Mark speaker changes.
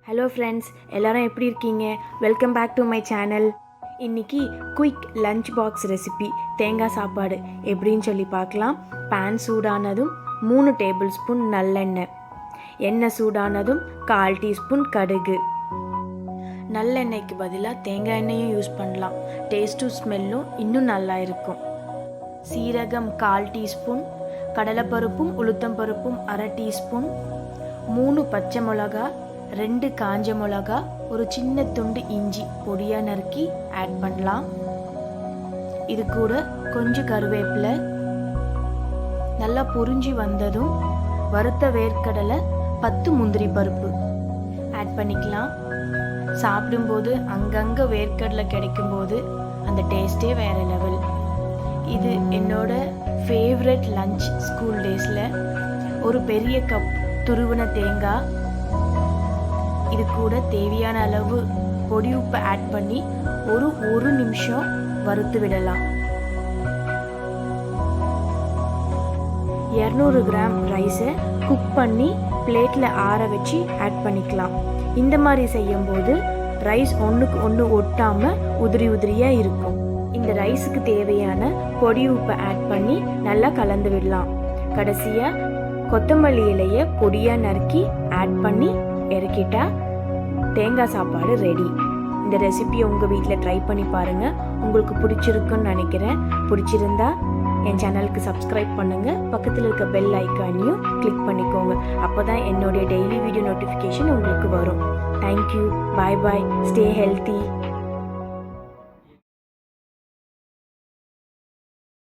Speaker 1: Hello friends, எல்லாரும் எப்படி இருக்கீங்க? Welcome back to my channel. இன்றைக்கி குயிக் லஞ்ச் பாக்ஸ் ரெசிபி தேங்காய் சாப்பாடு எப்படின்னு சொல்லி பார்க்கலாம். பேன் சூடானதும் 3 டேபிள் ஸ்பூன் நல்லெண்ணெய், எண்ணெய் சூடானதும் 1/4 டீஸ்பூன் கடுகு. நல்லெண்ணெய்க்கு பதிலாக தேங்காய் எண்ணெயும் யூஸ் பண்ணலாம். டேஸ்ட்டும் ஸ்மெல்லும் இன்னும் நல்லா இருக்கும். சீரகம் 1/4 டீஸ்பூன், கடலைப்பருப்பும் உளுத்தம்பருப்பும் 1/2 டீஸ்பூன், 3 பச்சை மிளகா, 2 காஞ்ச மிளகா, ஒரு சின்ன துண்டு இஞ்சி பொடியாக நறுக்கி ஆட் பண்ணலாம். இது கூட கொஞ்சம் கருவேப்பிலை. நல்லா பொரிஞ்சு வந்ததும் வறுத்த வேர்க்கடலை, 10 முந்திரி பருப்பு ஆட் பண்ணிக்கலாம். சாப்பிடும்போது அங்கங்கே வேர்க்கடலை கிடைக்கும்போது அந்த டேஸ்ட்டே வேறு லெவல். இது என்னோட ஃபேவரட் லஞ்ச் ஸ்கூல் டேஸில். ஒரு பெரிய கப் துருவின தேங்காய், இது கூட தேவையான அளவு பொடி உப்பு ஆட் பண்ணி ஒரு நிமிஷம் வறுத்து விடலாம். 200 கிராம் ரைஸை குக் பண்ணி பிளேட்டில் ஆற வச்சு ஆட் பண்ணிக்கலாம். இந்த மாதிரி செய்யும்போது ரைஸ் ஒன்றுக்கு ஒன்று ஒட்டாமல் உதிரியாக இருக்கும். இந்த ரைஸுக்கு தேவையான பொடி உப்பை ஆட் பண்ணி நல்லா கலந்து விடலாம். கடைசியாக கொத்தமல்லி இலையை பொடியாக நறுக்கி ஆட் பண்ணி இறக்கிட்டா தேங்காய் சாப்பாடு ரெடி. இந்த ரெசிபியை உங்கள் வீட்டில் ட்ரை பண்ணி பாருங்கள். உங்களுக்கு பிடிச்சிருக்குன்னு நினைக்கிறேன். பிடிச்சிருந்தா என் சேனலுக்கு சப்ஸ்கிரைப் பண்ணுங்கள். பக்கத்தில் இருக்க பெல் ஐக்கானையும் கிளிக் பண்ணிக்கோங்க. அப்போ தான் என்னுடைய டெய்லி வீடியோ நோட்டிஃபிகேஷன் உங்களுக்கு வரும். Thank you. Bye bye. Stay healthy.